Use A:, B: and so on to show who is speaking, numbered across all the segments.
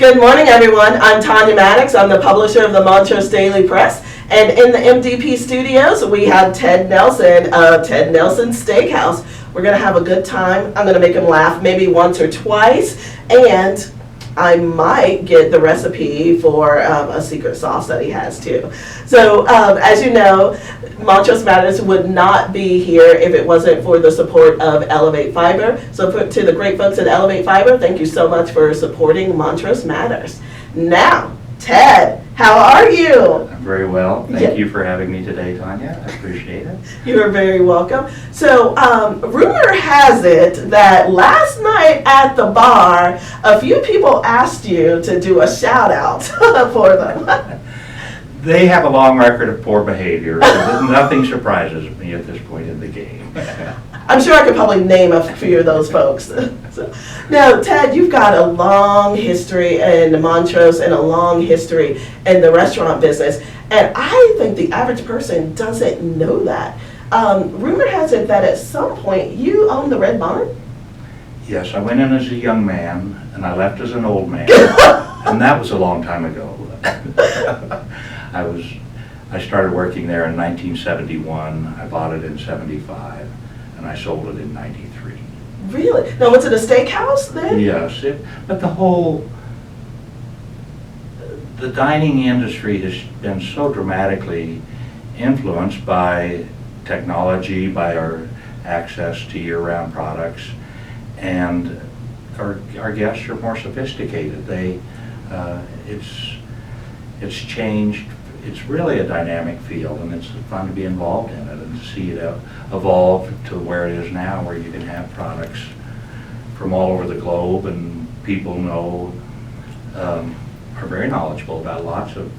A: Good morning, everyone. I'm Tonya Maddox. I'm the publisher of the Montrose Daily Press. And in the MDP studios, we have Ted Nelson of Ted Steakhouse. We're going to have a good time. I'm going to make him laugh maybe once or twice. And I might get the recipe for a secret sauce that he has too. So as you know, Montrose Matters would not be here if it wasn't for the support of Elevate Fiber. So to the great folks at Elevate Fiber, thank you so much for supporting Montrose Matters. Now, Ted, how are you?
B: I'm very well. Thank you for having me today, Tonya. I appreciate it.
A: You are very welcome. So, rumor has it that last night at the bar, a few people asked you to do a shout out for them.
B: They have a long record of poor behavior, so nothing surprises me at this point in the game.
A: I'm sure I could probably name a few of those folks. So, now, Ted, you've got a long history in Montrose and a long history in the restaurant business, and I think the average person doesn't know that. Rumor has it that at some point you owned the Red Barn?
B: Yes, I went in as a young man, and I left as an old man, and that was a long time ago. I started working there in 1971. I bought it in 75, and I sold it in 93.
A: Really? Now, was it a steakhouse then?
B: Yes, but the dining industry has been so dramatically influenced by technology, by our access to year-round products, and our guests are more sophisticated. It's changed. It's really a dynamic field, and it's fun to be involved in it and to see it evolve to where it is now, where you can have products from all over the globe, and people are very knowledgeable about lots of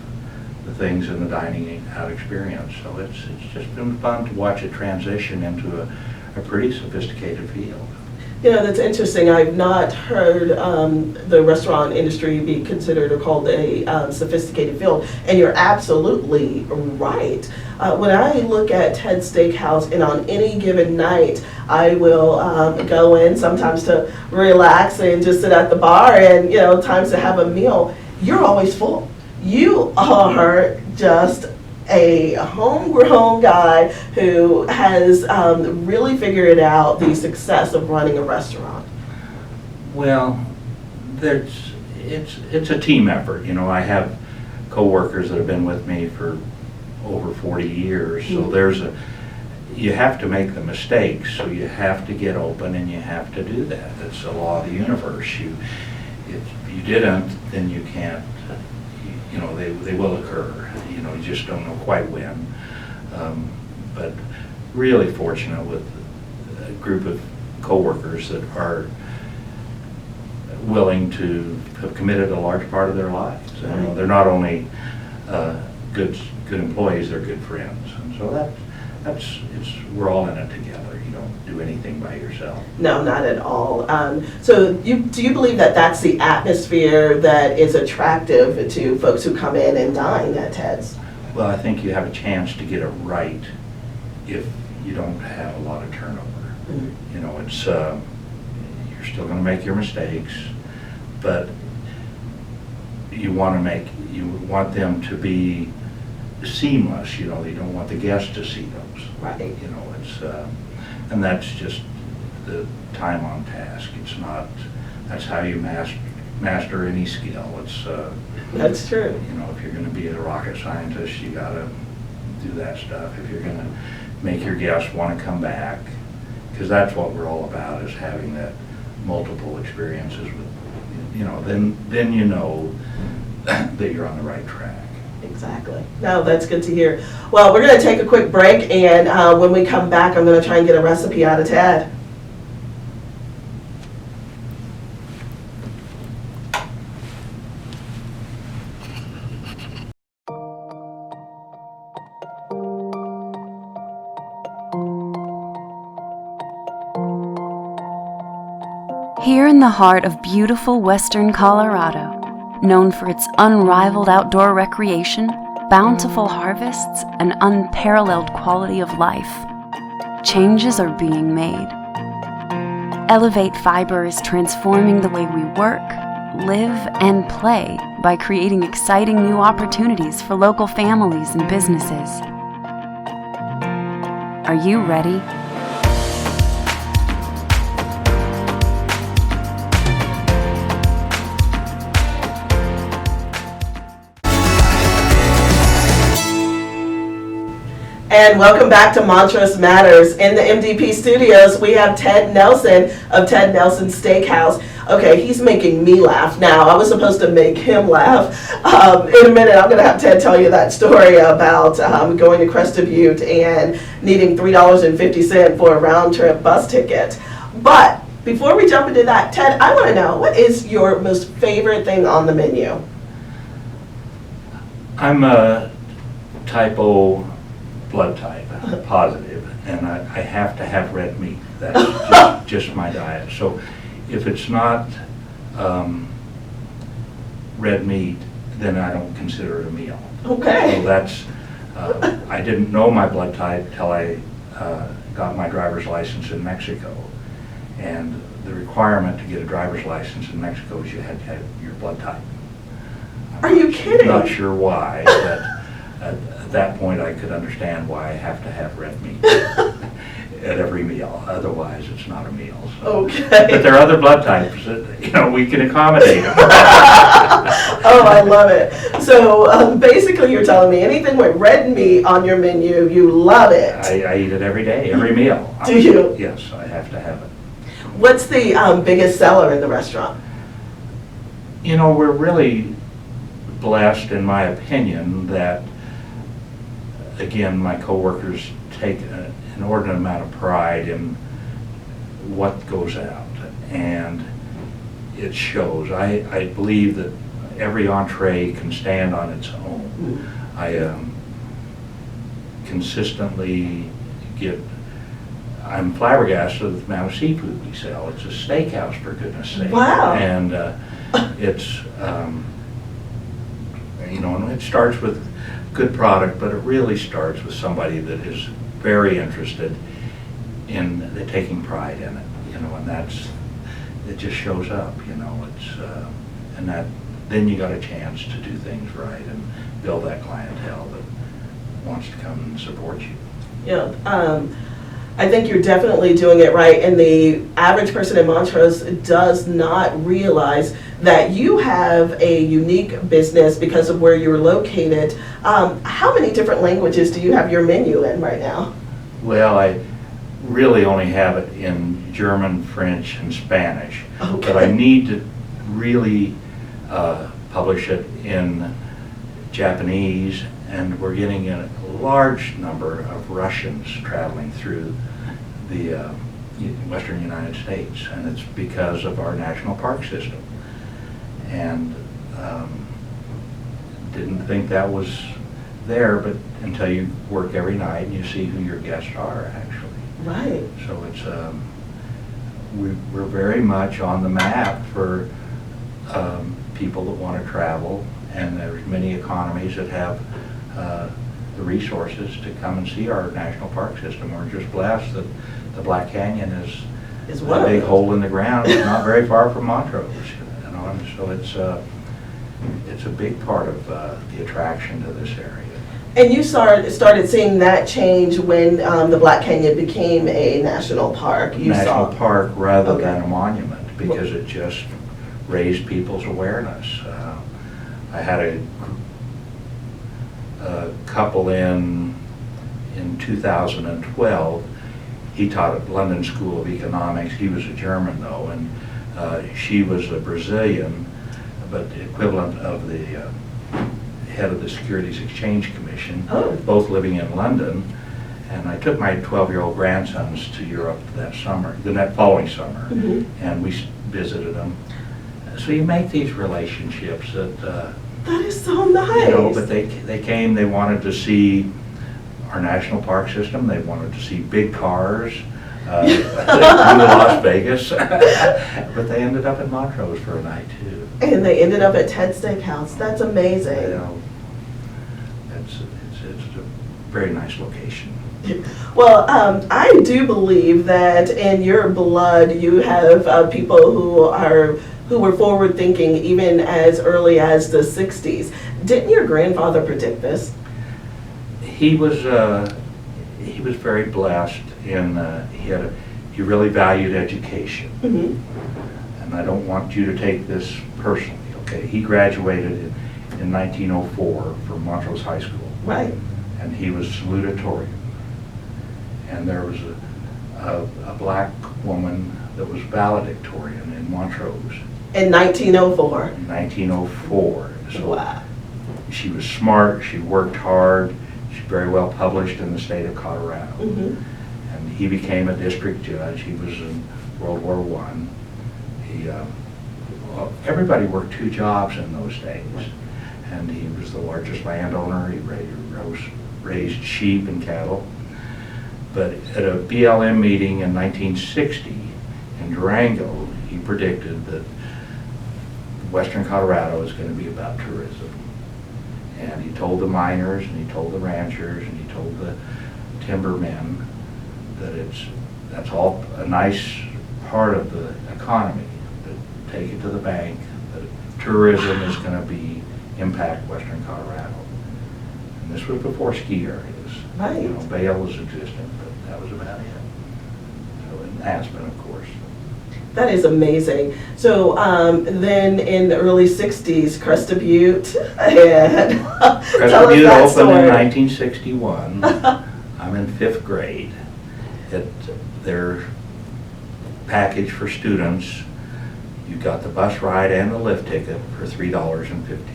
B: the things in the dining out experience. So it's just been fun to watch it transition into a pretty sophisticated field.
A: You know, that's interesting. I've not heard the restaurant industry be considered or called a sophisticated field, and you're absolutely right. When I look at Ted Steakhouse, and on any given night, I will go in sometimes to relax and just sit at the bar, and times to have a meal. You're always full. You are just a homegrown guy who has really figured out the success of running a restaurant.
B: Well, it's a team effort. I have coworkers that have been with me for over 40 years, so you have to make the mistakes, so you have to get open and you have to do that. That's the law of the universe. If you didn't, then you can't. They will occur. You just don't know quite when. But really fortunate with a group of coworkers that are willing to have committed a large part of their lives. They're not only good employees, they're good friends, and so we're all in it together. You don't do anything by yourself.
A: No, not at all. So do you believe that that's the atmosphere that is attractive to folks who come in and dine at Ted's?
B: Well, I think you have a chance to get it right if you don't have a lot of turnover. It's you're still going to make your mistakes, but you want them to be seamless. You don't want the guests to see those.
A: Right.
B: And that's just the time on task. It's not. That's how you master any skill.
A: That's true.
B: If you're going to be a rocket scientist, you got to do that stuff. If you're going to make your guests want to come back, because that's what we're all about, is having that multiple experiences with, then you know that you're on the right track.
A: Exactly. No, that's good to hear. Well, we're going to take a quick break, and when we come back, I'm going to try and get a recipe out of Ted.
C: Here in the heart of beautiful western Colorado, known for its unrivaled outdoor recreation, bountiful harvests, and unparalleled quality of life, changes are being made. Elevate Fiber is transforming the way we work, live, and play by creating exciting new opportunities for local families and businesses. Are you ready?
A: And welcome back to Montrose Matters. In the MDP studios, we have Ted Nelson of Ted Nelson Steakhouse. Okay, he's making me laugh now. I was supposed to make him laugh. In a minute, I'm going to have Ted tell you that story about going to Crested Butte and needing $3.50 for a round-trip bus ticket. But before we jump into that, Ted, I want to know, what is your most favorite thing on the menu?
B: I'm a type O blood type, positive, and I have to have red meat. That's just my diet. So if it's not red meat, then I don't consider it a meal.
A: Okay.
B: So that's, I didn't know my blood type till I got my driver's license in Mexico. And the requirement to get a driver's license in Mexico is you had to have your blood type.
A: Are you kidding?
B: I'm not sure why, but at that point I could understand why I have to have red meat at every meal. Otherwise, it's not a meal. So.
A: Okay.
B: But there are other blood types that, we can accommodate them.
A: Oh, I love it. So basically you're telling me anything with red meat on your menu, you love it.
B: I eat it every day, every meal.
A: Do you?
B: Yes, I have to have it.
A: What's the biggest seller in the restaurant?
B: We're really blessed, in my opinion, that, again, my coworkers take an inordinate amount of pride in what goes out, and it shows. I believe that every entree can stand on its own. I consistently I'm flabbergasted at the amount of seafood we sell. It's a steakhouse, for goodness sake.
A: Wow.
B: And it's, and it starts with good product, but it really starts with somebody that is very interested in taking pride in it, and it just shows up, and then you got a chance to do things right and build that clientele that wants to come and support you.
A: Yeah, I think you're definitely doing it right, and the average person in Montrose does not realize that you have a unique business because of where you're located. How many different languages do you have your menu in right now?
B: Well, I really only have it in German, French, and Spanish,
A: Okay.
B: but I need to really publish it in Japanese, and we're getting a large number of Russians traveling through the western United States, and it's because of our national park system. And didn't think that was there, but until you work every night and you see who your guests are, actually.
A: Right.
B: So it's we're very much on the map for people that want to travel, and there's many economies that have the resources to come and see our national park system. We're just blessed that the Black Canyon is a big hole in the ground, not very far from Montrose, and so it's a big part of the attraction to this area.
A: And you started seeing that change when the Black Canyon became a national park.
B: National park rather than a monument, because it just raised people's awareness. I had a couple in 2012. He taught at London School of Economics. He was a German though, and she was a Brazilian, but the equivalent of the head of the Securities Exchange Commission, both living in London. And I took my 12-year-old grandsons to Europe that following summer, and we visited them. So you make these relationships that
A: that is so nice.
B: But they came, they wanted to see our national park system, they wanted to see big cars, they flew to Las Vegas, but they ended up in Montrose for a night too.
A: And they ended up at Ted Steakhouse. That's amazing.
B: It's a very nice location.
A: Well, I do believe that in your blood you have people who were forward thinking even as early as the 60s. Didn't your grandfather predict this?
B: He was very blessed in, he really valued education.
A: Mm-hmm.
B: And I don't want you to take this personally, okay? He graduated in 1904 from Montrose High School.
A: Right.
B: And he was salutatorian. And there was a black woman that was valedictorian in Montrose.
A: In 1904.
B: In 1904. So
A: Wow.
B: she was smart, she worked hard, she's very well published in the state of Colorado.
A: Mm-hmm.
B: And he became a district judge. He was in World War I. Everybody worked 2 jobs in those days. And he was the largest landowner. He raised sheep and cattle. But at a BLM meeting in 1960 in Durango, he predicted that Western Colorado is going to be about tourism. And he told the miners, and he told the ranchers, and he told the timbermen that that's all a nice part of the economy, but take it to the bank, that tourism is going to impact Western Colorado. And this was before ski areas.
A: Right.
B: You know, Vail was existent, but that was about it. So in Aspen, of course.
A: That is amazing. So then in the early 60s, Crested Butte and
B: Crested Butte opened in 1961. I'm in 5th grade. Their package for students, you got the bus ride and the lift ticket for $3.50.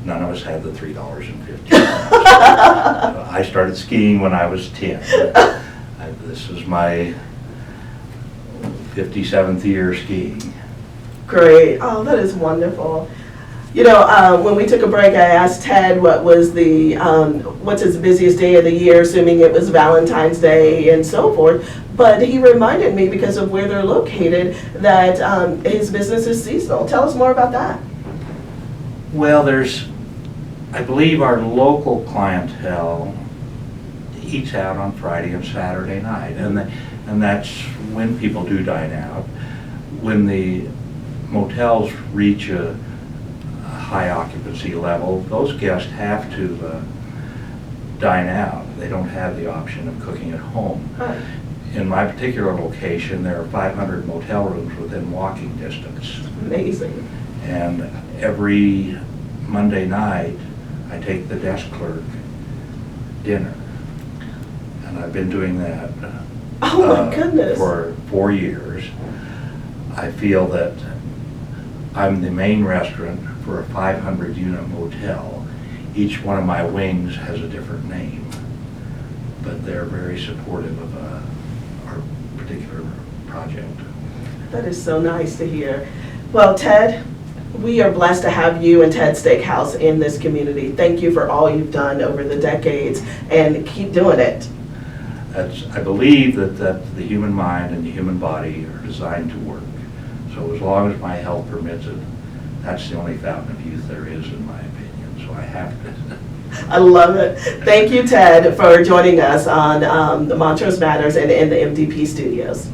B: None of us had the $3.50. I started skiing when I was 10. This is my 57th year skiing.
A: Great. Oh, that is wonderful. You know, when we took a break, I asked Ted what was what's his busiest day of the year, assuming it was Valentine's Day and so forth. But he reminded me, because of where they're located, that his business is seasonal. Tell us more about that.
B: Well, I believe our local clientele eats out on Friday and Saturday night, and that's when people do dine out. When the motels reach a high occupancy level, those guests have to dine out. They don't have the option of cooking at home.
A: Right.
B: In my particular location, there are 500 motel rooms within walking distance.
A: Amazing.
B: And every Monday night, I take the desk clerk dinner. And I've been doing that
A: Oh my goodness.
B: for 4 years. I feel that I'm the main restaurant for a 500-unit motel. Each one of my wings has a different name, but they're very supportive of our particular project.
A: That is so nice to hear. Well, Ted, we are blessed to have you and Ted Steakhouse in this community. Thank you for all you've done over the decades, and keep doing it.
B: I believe that the human mind and the human body are designed to work. So as long as my health permits it, that's the only fountain of youth there is, in my opinion. So I have to.
A: I love it. Thank you, Ted, for joining us on the Montrose Matters and in the MDP studios.